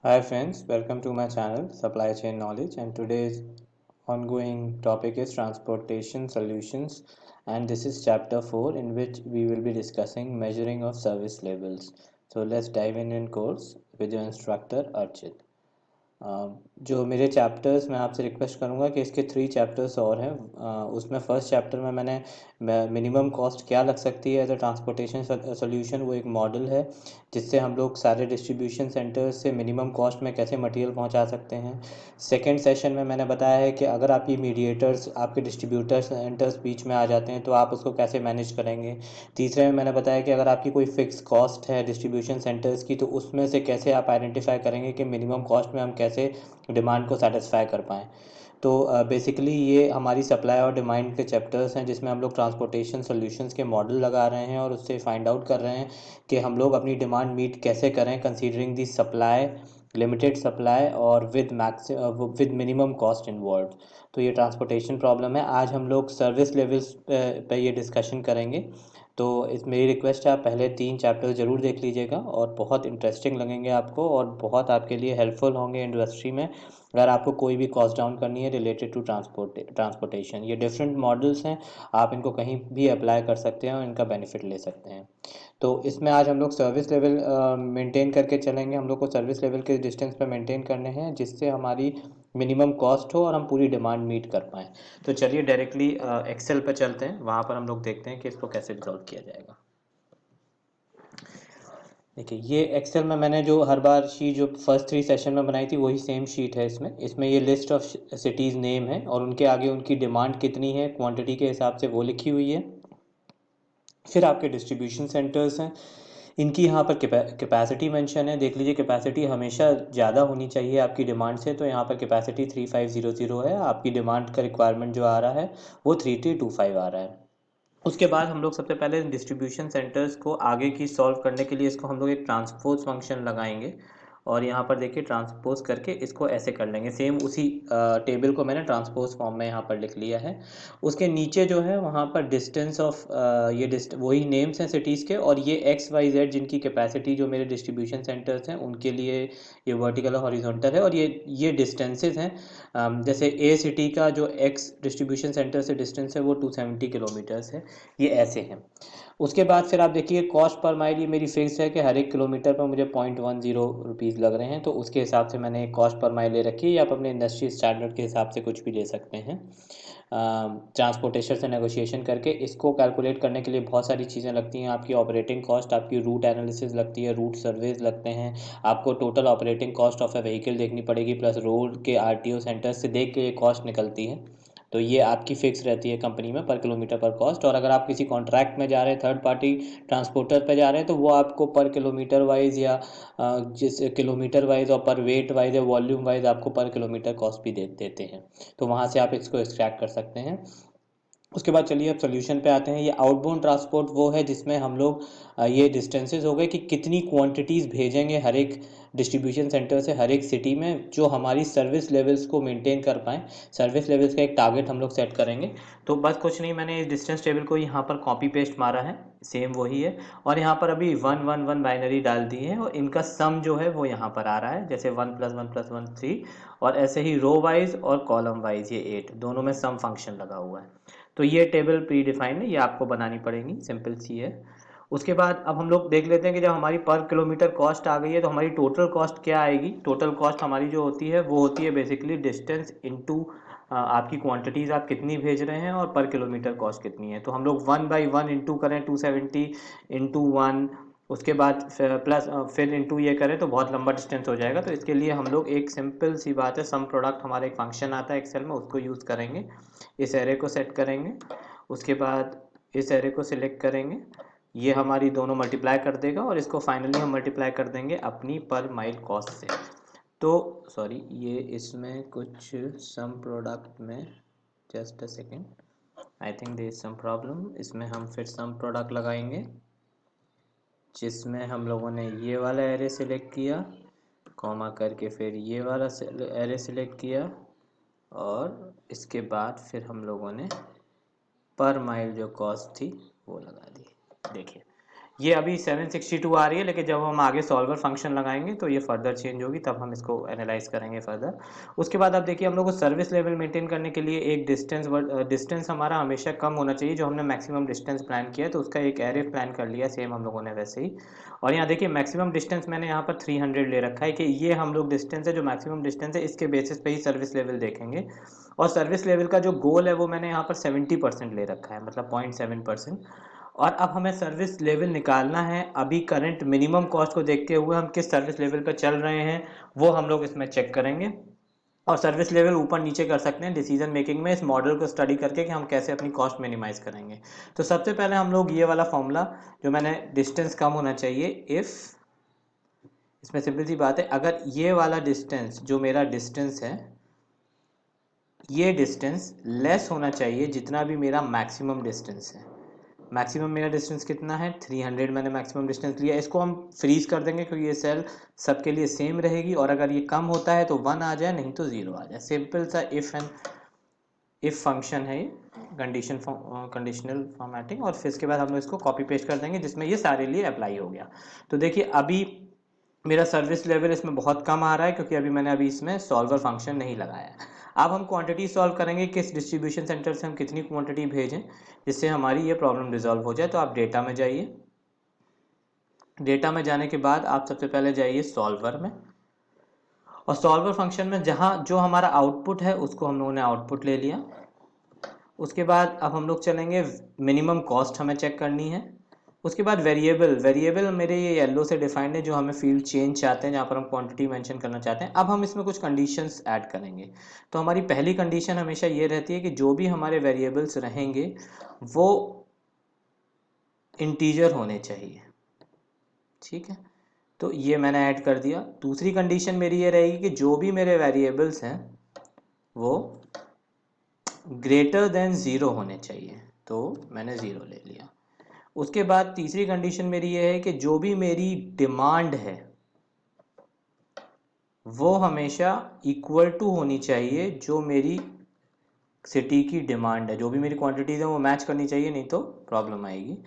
Hi friends, welcome to my channel Supply Chain Knowledge, and today's ongoing topic is transportation solutions, and this is chapter 4 in which we will be discussing measuring of service levels. So let's dive in course with your instructor Archit. जो मेरे chapters मैं आपसे request करूँगा कि इसके 3 chapters और हैं। उसमें फर्स्ट चैप्टर में मैंने मिनिमम कॉस्ट क्या लग सकती है एज अ ट्रांसपोर्टेशन सोल्यूशन, वो एक मॉडल है जिससे हम लोग सारे डिस्ट्रीब्यूशन सेंटर्स से मिनिमम कॉस्ट में कैसे मटेरियल पहुंचा सकते हैं। सेकंड सेशन में मैंने बताया है कि अगर आपकी मीडिएटर्स आपके डिस्ट्रीब्यूटर सेंटर्स बीच में आ जाते हैं तो आप उसको कैसे मैनेज करेंगे। तीसरे में मैंने बताया कि अगर आपकी कोई फिक्स कॉस्ट है डिस्ट्रीब्यूशन सेंटर्स की तो उसमें से कैसे आप आइडेंटिफाई करेंगे कि मिनिमम कॉस्ट में हम कैसे डिमांड को सेटिस्फाई कर पाएँ। तो बेसिकली ये हमारी सप्लाई और डिमांड के चैप्टर्स हैं जिसमें हम लोग ट्रांसपोर्टेशन सॉल्यूशंस के मॉडल लगा रहे हैं और उससे फाइंड आउट कर रहे हैं कि हम लोग अपनी डिमांड मीट कैसे करें कंसीडरिंग दी सप्लाई, लिमिटेड सप्लाई और विद मिनिमम कॉस्ट इन्वॉल्व। तो ये ट्रांसपोर्टेशन प्रॉब्लम है। आज हम लोग सर्विस लेवल्स पे ये डिस्कशन करेंगे। तो इस मेरी रिक्वेस्ट है आप पहले 3 चैप्टर ज़रूर देख लीजिएगा और बहुत इंटरेस्टिंग लगेंगे आपको और बहुत आपके लिए हेल्पफुल होंगे इंडस्ट्री में अगर आपको कोई भी कॉस्ट डाउन करनी है रिलेटेड टू ट्रांसपोर्टेशन। ये डिफरेंट मॉडल्स हैं, आप इनको कहीं भी अप्लाई कर सकते हैं और इनका बेनिफिट ले सकते हैं। तो इसमें आज हम लोग सर्विस लेवल मेंटेन करके चलेंगे। हम लोग को सर्विस लेवल के डिस्टेंस पे मेंटेन करने हैं जिससे हमारी मिनिमम कॉस्ट हो और हम पूरी डिमांड मीट कर पाएँ। तो चलिए डायरेक्टली एक्सेल पे चलते हैं, वहाँ पर हम लोग देखते हैं कि इसको कैसे रिजॉल्व किया जाएगा। देखिए ये एक्सेल में मैंने जो हर बार शीट जो फर्स्ट 3 सेशन में बनाई थी वही सेम शीट है। इसमें ये लिस्ट ऑफ सिटीज़ नेम है और उनके आगे उनकी डिमांड कितनी है क्वांटिटी के हिसाब से वो लिखी हुई है। फिर आपके डिस्ट्रीब्यूशन सेंटर्स हैं, इनकी यहाँ पर कैपेसिटी मेंशन है। देख लीजिए कैपेसिटी हमेशा ज़्यादा होनी चाहिए आपकी डिमांड से, तो यहाँ पर कैपेसिटी 3500 है। आपकी डिमांड का रिक्वायरमेंट जो आ रहा है वो 3325 आ रहा है। उसके बाद हम लोग सबसे पहले डिस्ट्रीब्यूशन सेंटर्स को आगे की सॉल्व करने के लिए इसको हम लोग एक ट्रांसपोज फंक्शन लगाएंगे और यहाँ पर देखिए ट्रांसपोज करके इसको ऐसे कर लेंगे। सेम उसी टेबल को मैंने ट्रांसपोज फॉर्म में यहाँ पर लिख लिया है। उसके नीचे जो है वहाँ पर डिस्टेंस ऑफ वही नेम्स हैं सिटीज़ के और ये एक्स वाई जेड जिनकी कैपेसिटी जो मेरे डिस्ट्रीब्यूशन सेंटर्स हैं उनके लिए ये वर्टिकल और हॉरिजॉन्टल है और ये डिस्टेंसेस हैं। जैसे ए सिटी का जो एक्स डिस्ट्रीब्यूशन सेंटर से डिस्टेंस है वो 270 किलोमीटर्स है। ये ऐसे हैं। उसके बाद फिर आप देखिए कॉस्ट पर माइल ये मेरी फिक्स है कि हर एक किलोमीटर पर मुझे 0.10 रुपीज़ लग रहे हैं, तो उसके हिसाब से मैंने एक कॉस्ट पर माइल ले रखी है। या आप अपने इंडस्ट्री स्टैंडर्ड के हिसाब से कुछ भी ले सकते हैं। ट्रांसपोर्टेशन से नेगोशिएशन करके इसको कैलकुलेट करने के लिए बहुत सारी चीज़ें लगती हैं। आपकी ऑपरेटिंग कॉस्ट, आपकी रूट एनालिसिस लगती है, रूट सर्वेज लगते हैं, आपको total operating cost of A vehicle देखनी पड़ेगी, प्लस रोड के आरटीओ सेंटर से देख के ये कॉस्ट निकलती है। तो ये आपकी फिक्स रहती है कंपनी में पर किलोमीटर पर कॉस्ट। और अगर आप किसी कॉन्ट्रैक्ट में जा रहे हैं, थर्ड पार्टी ट्रांसपोर्टर पे जा रहे हैं, तो वो आपको पर किलोमीटर वाइज या जिस किलोमीटर वाइज और पर वेट वाइज या वॉल्यूम वाइज आपको पर किलोमीटर कॉस्ट भी देते हैं। तो वहाँ से आप इसको एक्सट्रैक्ट कर सकते हैं। उसके बाद चलिए अब सोल्यूशन पे आते हैं। ये आउटबाउंड ट्रांसपोर्ट वो है जिसमें हम लोग ये डिस्टेंसेस हो गए कि कितनी क्वांटिटीज़ भेजेंगे हर एक डिस्ट्रीब्यूशन सेंटर से हर एक सिटी में जो हमारी सर्विस लेवल्स को मेंटेन कर पाएँ। सर्विस लेवल्स का एक टारगेट हम लोग सेट करेंगे। तो बस कुछ नहीं, मैंने इस डिस्टेंस टेबल को यहाँ पर कॉपी पेस्ट मारा है, सेम वही है। और यहाँ पर अभी 1 1 1 बाइनरी डाल दी है और इनका सम जो है वो यहाँ पर आ रहा है, जैसे 1 + 1 + 1 3। और ऐसे ही रो वाइज और कॉलम वाइज ये 8 दोनों में सम फंक्शन लगा हुआ है। तो ये टेबल प्री डिफाइंड है, ये आपको बनानी पड़ेगी, सिंपल सी है। उसके बाद अब हम लोग देख लेते हैं कि जब हमारी पर किलोमीटर कॉस्ट आ गई है तो हमारी टोटल कॉस्ट क्या आएगी। टोटल कॉस्ट हमारी जो होती है वो होती है बेसिकली डिस्टेंस इनटू आपकी क्वांटिटीज़ आप कितनी भेज रहे हैं और पर किलोमीटर कॉस्ट कितनी है। तो हम लोग 1/1 इंटू करें 270 इंटू 1, उसके बाद प्लस फिर इंटू ये करें तो बहुत लंबा डिस्टेंस हो जाएगा। तो इसके लिए हम लोग एक सिंपल सी बात है, सम प्रोडक्ट हमारा एक फंक्शन आता है एक्सेल में, उसको यूज़ करेंगे। इस एरे को सेट करेंगे, उसके बाद इस एरे को सिलेक्ट करेंगे, ये हमारी दोनों मल्टीप्लाई कर देगा और इसको फाइनली हम मल्टीप्लाई कर देंगे अपनी पर माइल कॉस्ट से। तो सॉरी, ये इसमें कुछ सम प्रोडक्ट में, just a second, I think there is some problem. इसमें हम फिर सम प्रोडक्ट लगाएंगे जिसमें हम लोगों ने ये वाला एरे सिलेक्ट किया, कॉमा करके फिर ये वाला एरे सिलेक्ट किया और इसके बाद फिर हम लोगों ने पर माइल जो कॉस्ट थी वो लगा दी। देखिए ये अभी 762 आ रही है, लेकिन जब हम आगे सॉल्वर फंक्शन लगाएंगे तो ये फर्दर चेंज होगी, तब हम इसको एनालाइज करेंगे फर्दर। उसके बाद अब देखिए हम लोग को सर्विस लेवल मेंटेन करने के लिए एक डिस्टेंस हमारा हमेशा कम होना चाहिए। जो हमने मैक्सिमम डिस्टेंस प्लान किया है तो उसका एक एरे प्लान कर लिया सेम हम लोगों ने वैसे ही। और यहाँ देखिए मैक्सिमम डिस्टेंस मैंने यहाँ पर 300 ले रखा है कि ये हम लोग डिस्टेंस है जो मैक्सिमम डिस्टेंस है, इसके बेसिस पे ही सर्विस लेवल देखेंगे। और सर्विस लेवल का जो गोल है वो मैंने यहाँ पर 70% ले रखा है, मतलब 0.7%। और अब हमें सर्विस लेवल निकालना है। अभी करंट मिनिमम कॉस्ट को देखते हुए हम किस सर्विस लेवल पर चल रहे हैं वो हम लोग इसमें चेक करेंगे। और सर्विस लेवल ऊपर नीचे कर सकते हैं डिसीजन मेकिंग में इस मॉडल को स्टडी करके कि हम कैसे अपनी कॉस्ट मिनिमाइज करेंगे। तो सबसे पहले हम लोग ये वाला फॉर्मूला जो मैंने डिस्टेंस कम होना चाहिए इफ़, इसमें सिंपल सी बात है, अगर ये वाला डिस्टेंस जो मेरा डिस्टेंस है ये डिस्टेंस लेस होना चाहिए जितना भी मेरा मैक्सिमम डिस्टेंस है। मैक्सिमम मेरा डिस्टेंस कितना है 300, मैंने मैक्सिमम डिस्टेंस लिया। इसको हम फ्रीज कर देंगे क्योंकि ये सेल सबके लिए सेम रहेगी, और अगर ये कम होता है तो 1 आ जाए, नहीं तो 0 आ जाए। सिंपल सा इफ फंक्शन है ये, कंडीशनल फॉर्मेटिंग। और फिर इसके बाद हम लोग इसको कॉपी पेस्ट कर देंगे जिसमें ये सारे लिए अप्लाई हो गया। तो देखिए अभी मेरा सर्विस लेवल इसमें बहुत कम आ रहा है क्योंकि अभी इसमें सॉल्वर फंक्शन नहीं लगाया है। अब हम क्वांटिटी सॉल्व करेंगे, किस डिस्ट्रीब्यूशन सेंटर से हम कितनी क्वांटिटी भेजें जिससे हमारी ये प्रॉब्लम रिजॉल्व हो जाए। तो आप डेटा में जाइए, डेटा में जाने के बाद आप सबसे पहले जाइए सॉल्वर में, और सॉल्वर फंक्शन में जहाँ जो हमारा आउटपुट है उसको हम लोगों ने आउटपुट ले लिया। उसके बाद अब हम लोग चलेंगे, मिनिमम कॉस्ट हमें चेक करनी है। उसके बाद वेरिएबल मेरे ये येलो से डिफाइंड है जो हमें फील्ड चेंज चाहते हैं, जहाँ पर हम क्वांटिटी मेंशन करना चाहते हैं। अब हम इसमें कुछ कंडीशंस ऐड करेंगे। तो हमारी पहली कंडीशन हमेशा ये रहती है कि जो भी हमारे वेरिएबल्स रहेंगे वो इंटीजर होने चाहिए, ठीक है। तो ये मैंने ऐड कर दिया। दूसरी कंडीशन मेरी ये रहेगी कि जो भी मेरे वेरिएबल्स हैं वो ग्रेटर देन 0 होने चाहिए, तो मैंने 0 ले लिया। उसके बाद तीसरी कंडीशन मेरी ये है कि जो भी मेरी डिमांड है वो हमेशा इक्वल टू होनी चाहिए जो मेरी सिटी की डिमांड है। जो भी मेरी क्वांटिटीज है वो मैच करनी चाहिए, नहीं तो प्रॉब्लम आएगी।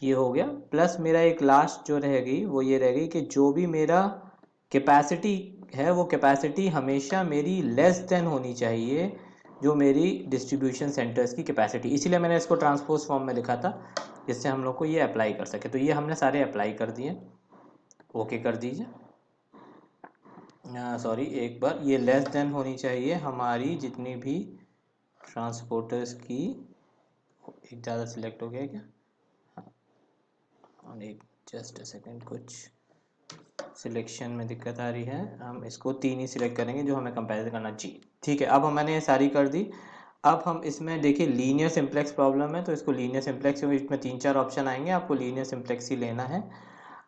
ये हो गया। प्लस मेरा एक लास्ट जो रहेगी वो ये रहेगी कि जो भी मेरा कैपेसिटी है वो कैपेसिटी हमेशा मेरी लेस देन होनी चाहिए जो मेरी डिस्ट्रीब्यूशन सेंटर्स की कैपेसिटी। इसीलिए मैंने इसको ट्रांसपोज फॉर्म में लिखा था जिससे हम लोग को ये अप्लाई कर सके। तो ये हमने सारे अप्लाई कर दिए, ओके कर दीजिए। सॉरी, एक बार ये लेस देन होनी चाहिए हमारी जितनी भी ट्रांसपोर्टर्स की, एक ज़्यादा सिलेक्ट हो गया क्या? हाँ, और एक जस्ट अ सेकेंड, कुछ सिलेक्शन में दिक्कत आ रही है। हम इसको 3 ही सिलेक्ट करेंगे जो हमें कंपेरिजन करना चाहिए, ठीक है। अब मैंने ये सारी कर दी। अब हम इसमें देखिए लीनियर सिंप्लेक्स प्रॉब्लम है तो इसको लीनियर सिंप्लेक्स, इसमें 3-4 ऑप्शन आएंगे, आपको लीनियर सिंप्लेक्स ही लेना है।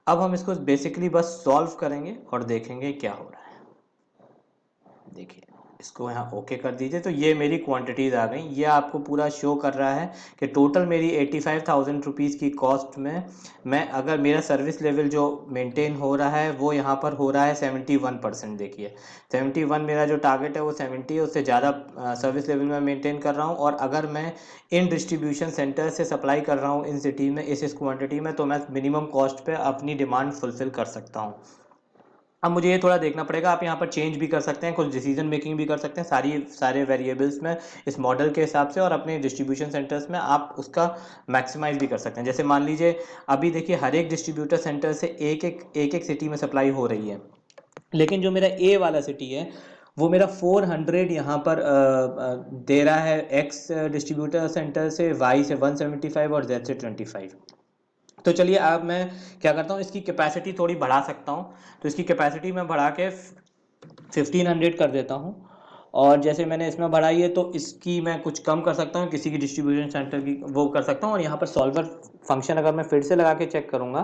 अब हम इसको बेसिकली बस सॉल्व करेंगे और देखेंगे क्या हो रहा है। देखिए इसको यहाँ ओके कर दीजिए। तो ये मेरी क्वांटिटीज़ आ गई। ये आपको पूरा शो कर रहा है कि टोटल मेरी 85,000 रुपीज़ की कॉस्ट में मैं, अगर मेरा सर्विस लेवल जो मेंटेन हो रहा है वो यहाँ पर हो रहा है 71%। देखिए 71 मेरा जो टारगेट है वो 70 है, उससे ज़्यादा सर्विस लेवल में मेंटेन कर रहा हूँ। और अगर मैं इन डिस्ट्रीब्यूशन सेंटर से सप्लाई कर रहा हूँ इन सिटी में इस क्वान्टिटी में, तो मैं मिनिमम कॉस्ट पर अपनी डिमांड फुलफ़िल कर सकता हूँ। अब मुझे ये थोड़ा देखना पड़ेगा, आप यहाँ पर चेंज भी कर सकते हैं, कुछ डिसीजन मेकिंग भी कर सकते हैं सारे वेरिएबल्स में इस मॉडल के हिसाब से, और अपने डिस्ट्रीब्यूशन सेंटर्स में आप उसका मैक्सिमाइज भी कर सकते हैं। जैसे मान लीजिए अभी देखिए हर एक डिस्ट्रीब्यूटर सेंटर से एक सिटी में सप्लाई हो रही है, लेकिन जो मेरा ए वाला सिटी है वो मेरा 400 यहाँ पर दे रहा है एक्स डिस्ट्रीब्यूटर सेंटर से, वाई से 175 और जेड से 25। तो चलिए अब मैं क्या करता हूँ, इसकी कैपेसिटी थोड़ी बढ़ा सकता हूँ। तो इसकी कैपेसिटी मैं बढ़ा के 1500 कर देता हूँ। और जैसे मैंने इसमें बढ़ाई है तो इसकी मैं कुछ कम कर सकता हूँ, किसी की डिस्ट्रीब्यूशन सेंटर की वो कर सकता हूँ। और यहाँ पर सॉल्वर फंक्शन अगर मैं फिर से लगा के चेक करूँगा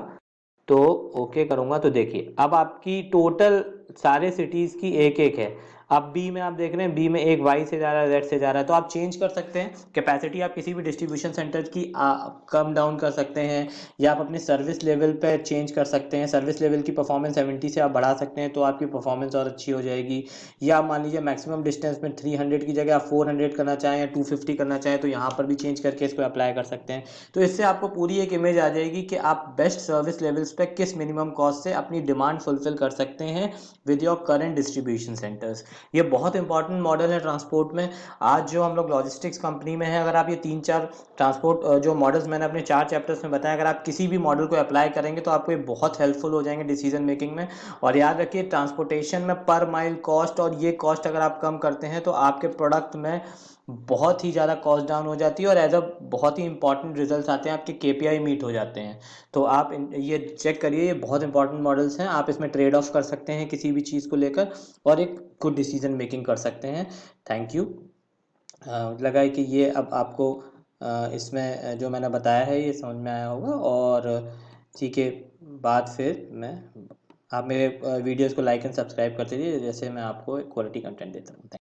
तो ओके करूँगा, तो देखिए अब आपकी टोटल सारे सिटीज़ की एक है। अब बी में आप देख रहे हैं, बी में एक वाई से जा रहा है, जेड से जा रहा है, तो आप चेंज कर सकते हैं कैपेसिटी। आप किसी भी डिस्ट्रीब्यूशन सेंटर की कम डाउन कर सकते हैं, या आप अपने सर्विस लेवल पे चेंज कर सकते हैं। सर्विस लेवल की परफॉर्मेंस 70 से आप बढ़ा सकते हैं, तो आपकी परफॉर्मेंस और अच्छी हो जाएगी। या आप मान लीजिए मैक्सिमम डिस्टेंस में 300 की जगह आप 400 करना चाहें या 250 करना चाहें, तो यहाँ पर भी चेंज करके इसको अप्लाई कर सकते हैं। तो इससे आपको पूरी एक इमेज आ जाएगी कि आप बेस्ट सर्विस लेवल्स पे किस मिनिमम कॉस्ट से अपनी डिमांड फुलफिल कर सकते हैं with your current distribution centres. ये बहुत इंपॉर्टेंट मॉडल है ट्रांसपोर्ट में। आज जो हम लोग लॉजिस्टिक्स कंपनी में है, अगर आप ये 3-4 ट्रांसपोर्ट जो मॉडल्स मैंने अपने 4 चैप्टर्स में बताया, अगर आप किसी भी मॉडल को अप्लाई करेंगे तो आपको ये बहुत हेल्पफुल हो जाएंगे डिसीजन मेकिंग में। और याद रखिए, ट्रांसपोर्टेशन में पर माइल कॉस्ट और ये कॉस्ट अगर आप कम करते हैं तो आपके प्रोडक्ट में बहुत ही ज़्यादा कॉस्ट डाउन हो जाती है, और एज अ बहुत ही इंपॉर्टेंट रिजल्ट्स आते हैं, आपके केपीआई मीट हो जाते हैं। तो आप ये चेक करिए, ये बहुत इंपॉर्टेंट मॉडल्स हैं। आप इसमें ट्रेड ऑफ कर सकते हैं किसी भी चीज़ को लेकर, और एक गुड डिसीजन मेकिंग कर सकते हैं। Thank you. लगा है कि ये अब आपको इसमें जो मैंने बताया है ये समझ में आया होगा। और ठीक है, बाद फिर मैं आप मेरे वीडियोज़ को लाइक एंड सब्सक्राइब करते रहिए, जैसे मैं आपको क्वालिटी कंटेंट देता हूँ।